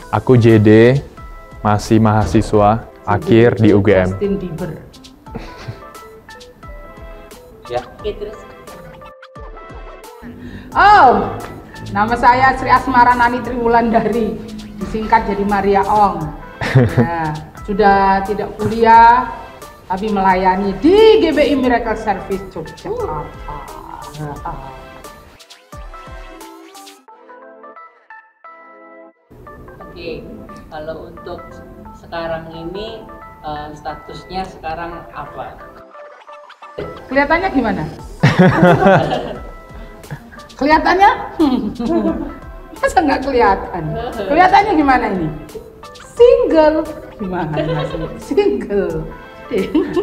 Aku JD, masih mahasiswa akhir di UGM. Justin Bieber. Ya. Oke, terus. Oh, nama saya Sri Asmara Nani Triwulandari, disingkat jadi Maria Ong. Ya, sudah tidak kuliah, tapi melayani di GBI Miracle Service Yogyakarta. Oke, kalau untuk sekarang ini statusnya sekarang apa? Kelihatannya gimana? Kelihatannya? Masa nggak kelihatan? Kelihatannya gimana ini? Single. Gimana sih? Single.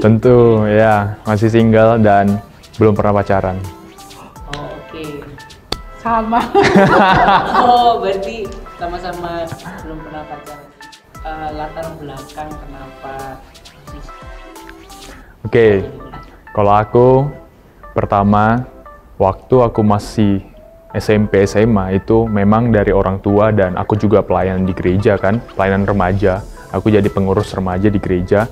Tentu ya, masih single dan belum pernah pacaran. Oh, oke. Sama. Oh, berarti sama-sama belum pernah pacaran. Latar belakang kenapa sih? Oke, kalau aku pertama waktu aku masih SMP SMA itu memang dari orang tua dan aku juga pelayanan di gereja kan, pelayanan remaja. Aku jadi pengurus remaja di gereja.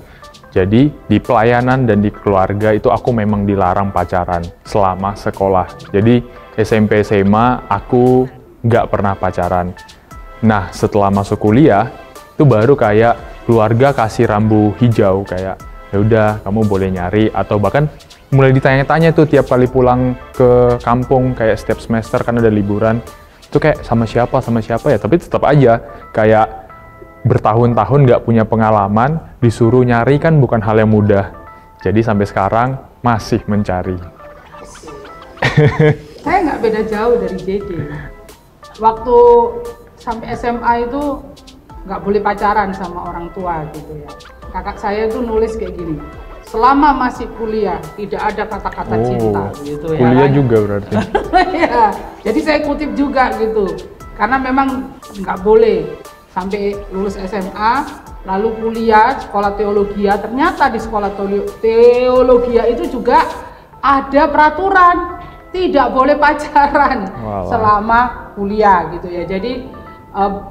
Jadi di pelayanan dan di keluarga itu aku memang dilarang pacaran selama sekolah. Jadi SMP SMA aku nggak pernah pacaran. Nah setelah masuk kuliah itu baru kayak keluarga kasih rambu hijau kayak ya udah kamu boleh nyari, atau bahkan mulai ditanya-tanya tuh tiap kali pulang ke kampung kayak setiap semester kan ada liburan itu kayak sama siapa ya, tapi tetap aja kayak bertahun-tahun nggak punya pengalaman disuruh nyari kan bukan hal yang mudah. Jadi sampai sekarang masih mencari. Saya nggak beda jauh dari JD. Waktu sampai SMA itu nggak boleh pacaran sama orang tua gitu ya. Kakak saya itu nulis kayak gini, selama masih kuliah tidak ada kata-kata cinta gitu ya. Kuliah kan? juga berarti. Ya, jadi saya kutip juga gitu, karena memang nggak boleh sampai lulus SMA, lalu kuliah sekolah teologi. Ternyata di sekolah teologi itu juga ada peraturan tidak boleh pacaran selama kuliah gitu ya. Jadi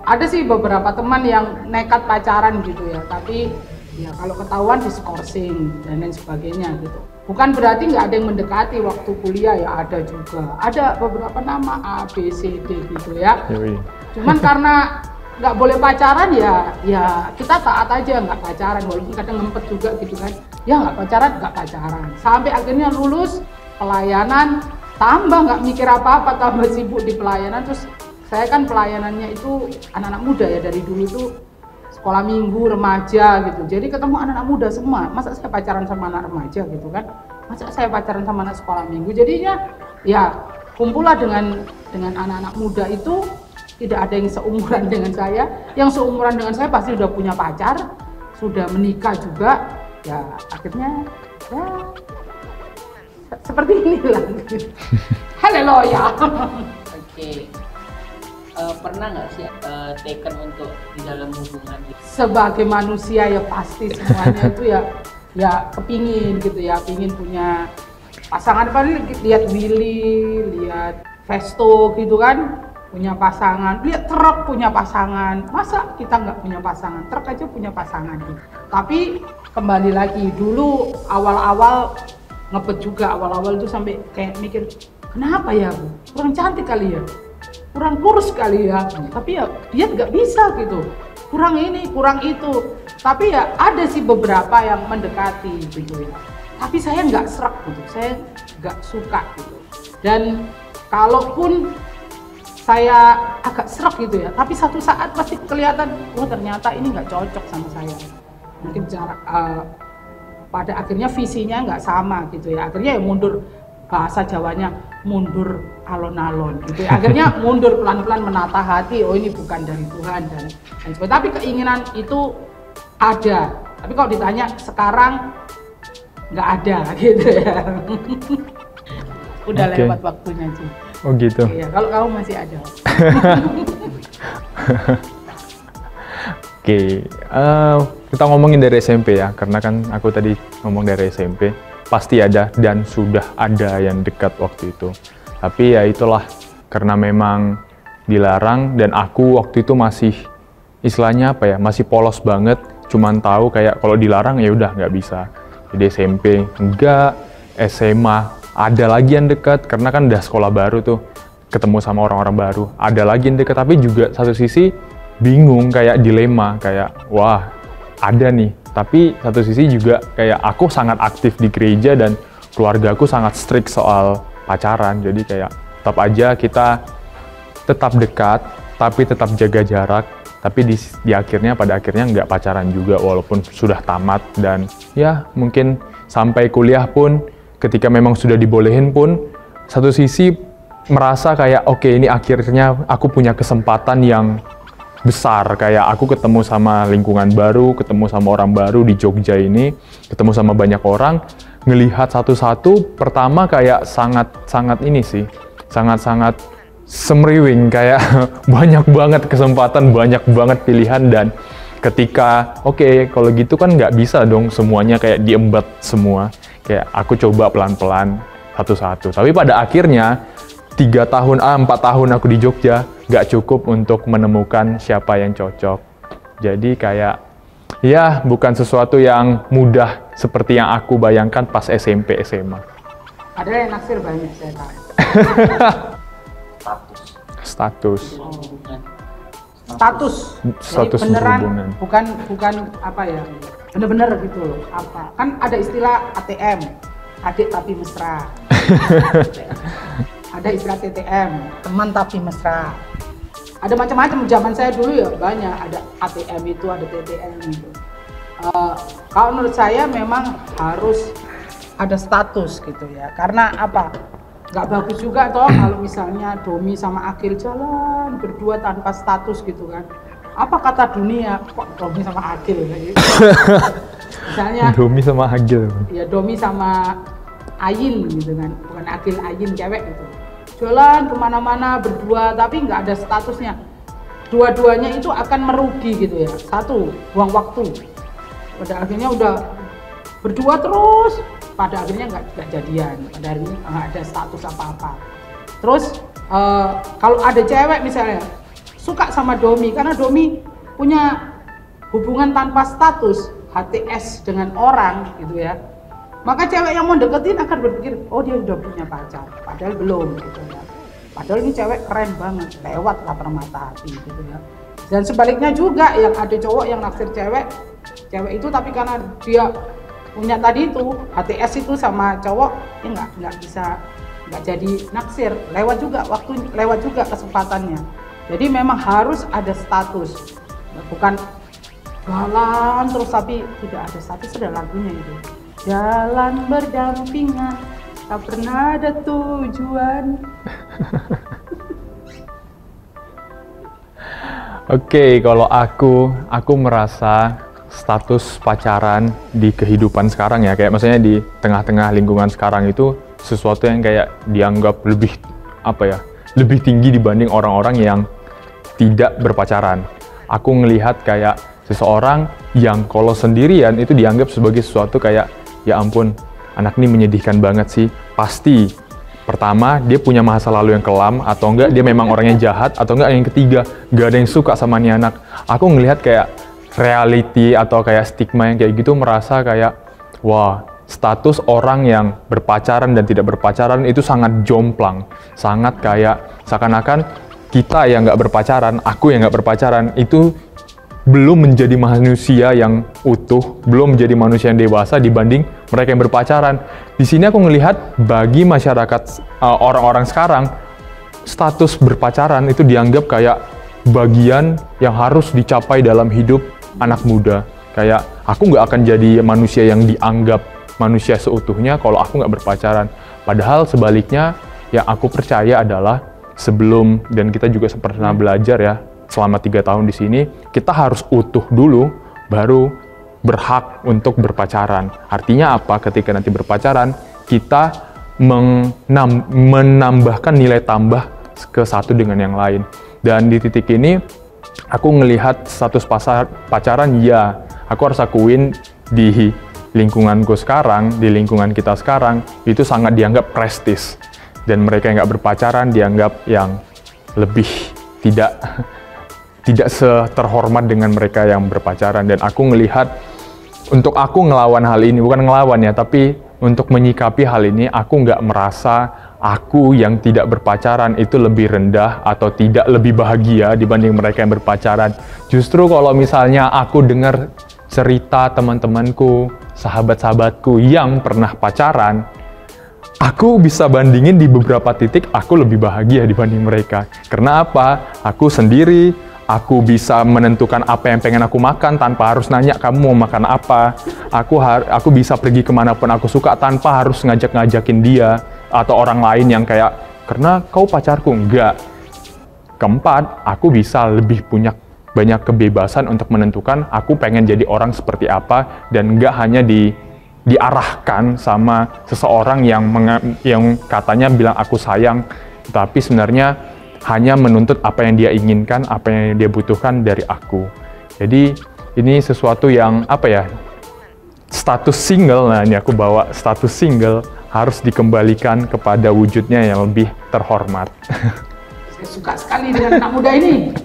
ada sih beberapa teman yang nekat pacaran gitu ya, tapi ya kalau ketahuan diskorsing dan lain sebagainya gitu. Bukan berarti nggak ada yang mendekati waktu kuliah, ya ada juga. Ada beberapa nama A, B, C, D gitu ya. Yui. Cuman karena nggak boleh pacaran ya kita taat aja nggak pacaran, walaupun kadang ngempet juga gitu kan. Ya nggak pacaran. Sampai akhirnya lulus pelayanan, tambah nggak mikir apa-apa, tambah sibuk di pelayanan. Terus saya kan pelayanannya itu anak-anak muda ya, dari dulu tuh sekolah minggu, remaja gitu. Jadi ketemu anak-anak muda semua. Masa saya pacaran sama anak remaja gitu kan? Masa saya pacaran sama anak sekolah minggu? Jadinya ya kumpullah dengan anak-anak muda itu, tidak ada yang seumuran dengan saya. Yang seumuran dengan saya pasti sudah punya pacar, sudah menikah juga. Ya akhirnya ya seperti inilah. Haleluya. Oke. Pernah nggak sih taken untuk di dalam hubungan? Sebagai manusia ya pasti semuanya itu ya kepingin gitu ya, pingin punya pasangan. Paling lihat Willy, lihat Vesto gitu kan, punya pasangan. Lihat truk punya pasangan. Masa kita nggak punya pasangan? Truk aja punya pasangan gitu. Tapi kembali lagi, dulu awal-awal ngepet juga, awal-awal itu sampai kayak mikir, kenapa ya Bu? Kurang cantik kali ya? Kurang kurus kali ya, tapi ya dia nggak bisa gitu, kurang ini, kurang itu. Tapi ya ada sih beberapa yang mendekati gitu ya, tapi saya nggak serak gitu, saya nggak suka gitu. Dan kalaupun saya agak serak gitu ya, tapi satu saat pasti kelihatan, oh ternyata ini nggak cocok sama saya. Mungkin jarak pada akhirnya visinya nggak sama gitu ya, akhirnya ya mundur, bahasa Jawanya mundur alon-alon gitu ya. Akhirnya mundur pelan-pelan, menata hati, oh ini bukan dari Tuhan dan sebagainya. Tapi keinginan itu ada, tapi kalau ditanya sekarang nggak ada gitu ya. Udah lewat waktunya sih. Oh gitu. Iya, kalau kamu masih ada. Oke, kita ngomongin dari SMP ya, karena kan aku tadi ngomong dari SMP, pasti ada dan sudah ada yang dekat waktu itu. Tapi ya itulah, karena memang dilarang dan aku waktu itu masih istilahnya apa ya, masih polos banget, cuman tahu kayak kalau dilarang ya udah nggak bisa. Jadi SMP enggak, SMA ada lagi yang dekat, karena kan udah sekolah baru tuh, ketemu sama orang-orang baru, ada lagi yang dekat, tapi juga satu sisi bingung, kayak dilema, kayak wah ada nih, tapi satu sisi juga kayak aku sangat aktif di gereja dan keluarga aku sangat strict soal pacaran, jadi kayak tetap aja kita tetap dekat, tapi tetap jaga jarak, tapi pada akhirnya nggak pacaran juga walaupun sudah tamat. Dan ya mungkin sampai kuliah pun ketika memang sudah dibolehin pun satu sisi merasa kayak oke, ini akhirnya aku punya kesempatan yang besar, kayak aku ketemu sama lingkungan baru, ketemu sama orang baru di Jogja ini, ketemu sama banyak orang, ngelihat satu-satu, pertama kayak sangat ini sih, sangat semriwing, kayak banyak banget kesempatan, banyak banget pilihan, dan ketika oke, kalau gitu kan nggak bisa dong semuanya kayak diembat semua, kayak aku coba pelan-pelan satu-satu, tapi pada akhirnya 4 tahun aku di Jogja nggak cukup untuk menemukan siapa yang cocok. Jadi kayak ya bukan sesuatu yang mudah seperti yang aku bayangkan pas SMP SMA. Ada yang naksir banyak, saya tahu. Status Status. hubungan. Jadi beneran, berhubungan. bukan apa ya, bener-bener gitu loh. Apa? Kan ada istilah ATM, adik tapi mesra. Ada istilah TTM, teman tapi mesra. Ada macam-macam, zaman saya dulu ya banyak, ada ATM itu, ada TTM gitu. Kalau menurut saya memang harus ada status gitu ya, karena apa? Nggak bagus juga toh kalau misalnya Domi sama Agil jalan berdua tanpa status gitu kan. Apa kata dunia, kok Domi sama Agil gitu. Misalnya Domi sama Agil. ya Domi sama Ayin gitu kan, bukan Agil, Ayin cewek gitu. Jalan kemana-mana berdua tapi nggak ada statusnya. Dua-duanya itu akan merugi gitu ya. Satu, buang waktu. Pada akhirnya udah berdua terus, pada akhirnya nggak jadian. Pada akhirnya nggak ada status apa-apa. Terus kalau ada cewek misalnya suka sama Domi karena Domi punya hubungan tanpa status, HTS dengan orang gitu ya. Maka cewek yang mau deketin akan berpikir, oh dia udah punya pacar, padahal belum gitu ya. Padahal ini cewek keren banget, lewat lapar mata hati gitu ya. Dan sebaliknya juga, yang ada cowok yang naksir cewek itu tapi karena dia punya tadi itu HTS itu sama cowok, ya nggak jadi naksir, lewat juga kesempatannya. Jadi memang harus ada status, bukan jalan terus tapi tidak ada status. Ada lagunya itu. Jalan berdampingan, tak pernah ada tujuan. Oke, kalau aku merasa status pacaran di kehidupan sekarang ya, kayak maksudnya di tengah-tengah lingkungan sekarang itu sesuatu yang kayak dianggap lebih tinggi dibanding orang-orang yang tidak berpacaran. Aku ngelihat kayak seseorang yang kalau sendirian itu dianggap sebagai sesuatu kayak ya ampun, anak ini menyedihkan banget sih. Pasti pertama dia punya masa lalu yang kelam, atau enggak dia memang orang yang jahat, atau enggak yang ketiga gak ada yang suka sama nih anak. Aku ngelihat kayak reality atau kayak stigma yang kayak gitu, merasa kayak wah, status orang yang berpacaran dan tidak berpacaran itu sangat jomplang, sangat kayak seakan-akan kita yang nggak berpacaran, aku yang nggak berpacaran itu belum menjadi manusia yang utuh, belum menjadi manusia yang dewasa dibanding mereka yang berpacaran. Di sini aku ngelihat bagi masyarakat orang-orang sekarang, status berpacaran itu dianggap kayak bagian yang harus dicapai dalam hidup anak muda. Kayak aku nggak akan jadi manusia yang dianggap manusia seutuhnya kalau aku nggak berpacaran. Padahal sebaliknya, yang aku percaya adalah sebelum, dan kita juga pernah belajar ya, selama 3 tahun di sini, kita harus utuh dulu, baru berhak untuk berpacaran. Artinya apa? Ketika nanti berpacaran, kita menambahkan nilai tambah ke satu dengan yang lain. Dan di titik ini, aku ngelihat status pacaran, ya, aku harus akuin di lingkunganku sekarang, di lingkungan kita sekarang, itu sangat dianggap prestis. Dan mereka yang nggak berpacaran dianggap yang lebih tidak seterhormat dengan mereka yang berpacaran. Dan aku ngelihat, untuk aku ngelawan hal ini, bukan ngelawan ya, tapi untuk menyikapi hal ini, aku nggak merasa aku yang tidak berpacaran itu lebih rendah atau tidak lebih bahagia dibanding mereka yang berpacaran. Justru kalau misalnya aku dengar cerita teman-temanku, sahabat-sahabatku yang pernah pacaran, aku bisa bandingin di beberapa titik aku lebih bahagia dibanding mereka. Karena apa? Aku sendiri, aku bisa menentukan apa yang pengen aku makan tanpa harus nanya kamu mau makan apa. Aku bisa pergi kemanapun aku suka tanpa harus ngajakin dia atau orang lain yang kayak, karena kau pacarku. Enggak. Keempat, aku bisa lebih punya banyak kebebasan untuk menentukan aku pengen jadi orang seperti apa, dan enggak hanya diarahkan sama seseorang yang katanya bilang aku sayang, tapi sebenarnya hanya menuntut apa yang dia inginkan, apa yang dia butuhkan dari aku. Jadi ini sesuatu yang apa ya, status single, nah ini aku bawa status single harus dikembalikan kepada wujudnya yang lebih terhormat. Saya suka sekali dengan anak muda ini.